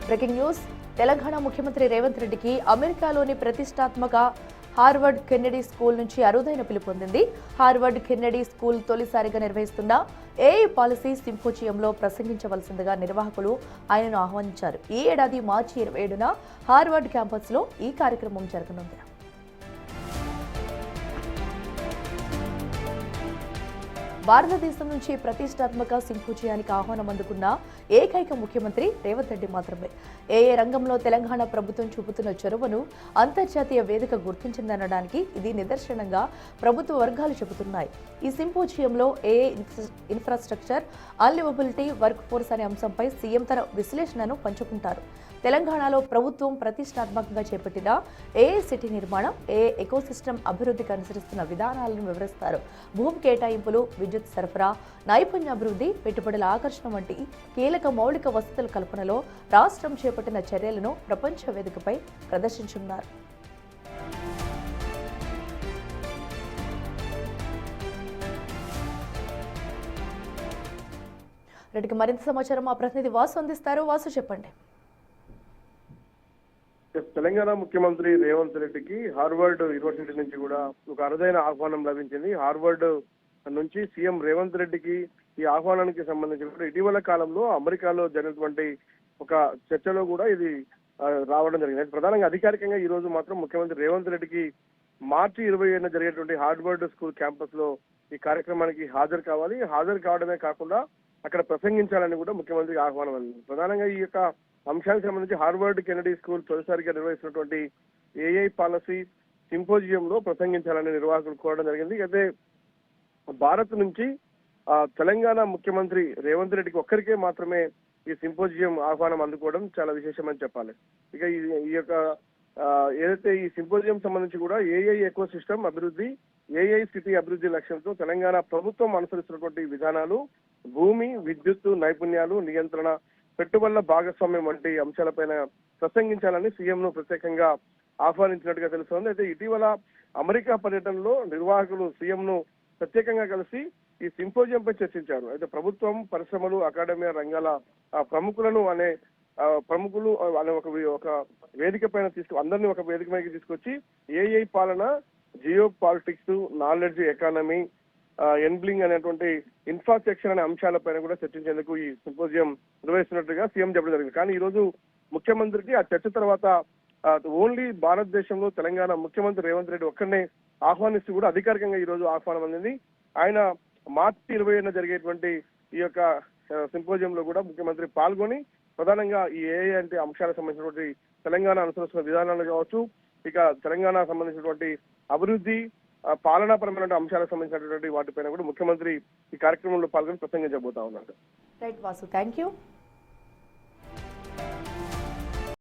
Breaking news. Telangana ముఖ్యమంత్రి రేవంత్ రెడ్డికి అమెరికాలోని ప్రతిష్టాత్మక హార్వర్డ్ కెన్నెడీ స్కూల్ నుంచి అరుదైన పిలుపు పొందింది. హార్వర్డ్ కెన్నెడీ స్కూల్ తొలిసారిగా నిర్వహిస్తున్న ఏఐ పాలసీ సింపోజియంలో ప్రసంగించవలసిందిగా నిర్వాహకులు ఆయనను ఆహ్వానించారు. ఈ ఏడాది మార్చి 27న హార్వర్డ్ క్యాంపస్లో ఈ కార్యక్రమం జరగనుంది. భారతదేశం నుంచి ప్రతిష్టాత్మక సింపోజియానికి ఆహ్వానం అందుకున్న ఏకైక ముఖ్యమంత్రి రేవంత్ రెడ్డి మాత్రమే. ఏఏ రంగంలో తెలంగాణ ప్రభుత్వం చూపుతున్న చొరవను అంతర్జాతీయ వేదిక గుర్తించిందనడానికి ఇది నిదర్శనంగా ప్రభుత్వ వర్గాలు చెబుతున్నాయి. ఈ సింపోజియంలో ఏఏ ఇన్ఫ్రాస్ట్రక్చర్, అన్లివబిలిటీ వర్క్ ఫోర్స్ అనే అంశంపై సీఎం తన విశ్లేషణను పంచుకుంటారు. తెలంగాణలో ప్రభుత్వం ప్రతిష్టాత్మకంగా చేపట్టిన ఏఐ సిటీ నిర్మాణం, ఏఐ ఎకోసిస్టమ్ అభివృద్ధికి అనుసరిస్తున్న విధానాలను వివరిస్తారు. భూమి కేటాయింపులు, విద్యుత్ సరఫరా, నైపుణ్యాభివృద్ధి, పెట్టుబడుల ఆకర్షణ వంటి కీలక మౌలిక వసతుల కల్పనలో రాష్ట్రం చేపట్టిన చర్యలను ప్రపంచ వేదికపై ప్రదర్శించనున్నారు. రెడ్డికి మరింత సమాచారం మా ప్రతినిధి వాసు అందిస్తారు. వాసు, చెప్పండి. తెలంగాణ ముఖ్యమంత్రి రేవంత్ రెడ్డికి హార్వర్డ్ యూనివర్సిటీ నుంచి కూడా ఒక అరుదైన ఆహ్వానం లభించింది. హార్వర్డ్ నుంచి సీఎం రేవంత్ రెడ్డికి ఈ ఆహ్వానానికి సంబంధించి కూడా ఇటీవల కాలంలో అమెరికాలో జరిగినటువంటి ఒక చర్చలో కూడా ఇది రావడం జరిగింది. ప్రధానంగా అధికారికంగా ఈ రోజు మాత్రం ముఖ్యమంత్రి రేవంత్ రెడ్డికి మార్చి 27న జరిగేటువంటి హార్వర్డ్ స్కూల్ క్యాంపస్ లో ఈ కార్యక్రమానికి హాజరు కావాలి. హాజరు కావడమే కాకుండా అక్కడ ప్రసంగించాలని కూడా ముఖ్యమంత్రికి ఆహ్వానం అందింది. ప్రధానంగా ఈ యొక్క అంశానికి సంబంధించి హార్వర్డ్ కెన్నెడీ స్కూల్ తొలిసారిగా నిర్వహిస్తున్నటువంటి ఏఐ పాలసీ సింపోజియంలో ప్రసంగించాలని నిర్వాహకులు కోరడం జరిగింది. అయితే భారత్ నుంచి తెలంగాణ ముఖ్యమంత్రి రేవంత్ రెడ్డికి ఒక్కరికే మాత్రమే ఈ సింపోజియం ఆహ్వానం అందుకోవడం చాలా విశేషమని చెప్పాలి. ఇక ఈ యొక్క ఏదైతే ఈ సింపోజియం సంబంధించి కూడా ఏఐ ఎకో సిస్టమ్ అభివృద్ధి, ఏఐ సిటీ అభివృద్ధి లక్ష్యంతో తెలంగాణ ప్రభుత్వం అనుసరిస్తున్నటువంటి విధానాలు, భూమి, విద్యుత్తు, నైపుణ్యాలు, నియంత్రణ, పెట్టుబడుల భాగస్వామ్యం వంటి అంశాలపైన ప్రసంగించాలని సీఎంను ప్రత్యేకంగా ఆహ్వానించినట్టుగా తెలుస్తోంది. అయితే ఇటీవల అమెరికా పర్యటనలో నిర్వాహకులు సీఎంను ప్రత్యేకంగా కలిసి ఈ సింపోజియంపై చర్చించారు. అయితే ప్రభుత్వం, పరిశ్రమలు, అకాడమీ రంగాల ప్రముఖులు అనే ఒక వేదిక పైన అందరినీ ఒక వేదిక పైకి తీసుకొచ్చి ఏఐ పాలన, జియో పాలిటిక్స్, నాలెడ్జ్ ఎకానమీ, ఎన్బ్లింగ్ అనేటువంటి ఇన్ఫ్రాస్ట్రక్చర్ అనే అంశాలపైన కూడా చర్చించేందుకు ఈ సింపోజియం నిర్వహిస్తున్నట్టుగా సీఎం చెప్పడం జరిగింది. కానీ ఈ రోజు ముఖ్యమంత్రికి ఆ చర్చ తర్వాత ఓన్లీ భారతదేశంలో తెలంగాణ ముఖ్యమంత్రి రేవంత్ రెడ్డి ఒక్కరినే ఆహ్వానిస్తూ కూడా అధికారికంగా ఈ రోజు ఆహ్వానం అందింది. ఆయన మార్చి 27న జరిగేటువంటి ఈ యొక్క సింపోజియంలో కూడా ముఖ్యమంత్రి పాల్గొని ప్రధానంగా ఈ ఏఐ అంటే అంశాలకు సంబంధించినటువంటి తెలంగాణ అనుసరిస్తున్న విధానాలు కావచ్చు, ఇక తెలంగాణ సంబంధించినటువంటి అభివృద్ధి, పాలనాపరమైన అంశాలకు సంబంధించినటువంటి వాటిపైన కూడా ముఖ్యమంత్రి ఈ కార్యక్రమంలో పాల్గొని ప్రసంగించబోతా ఉన్నారు. Right Vasu, thank you.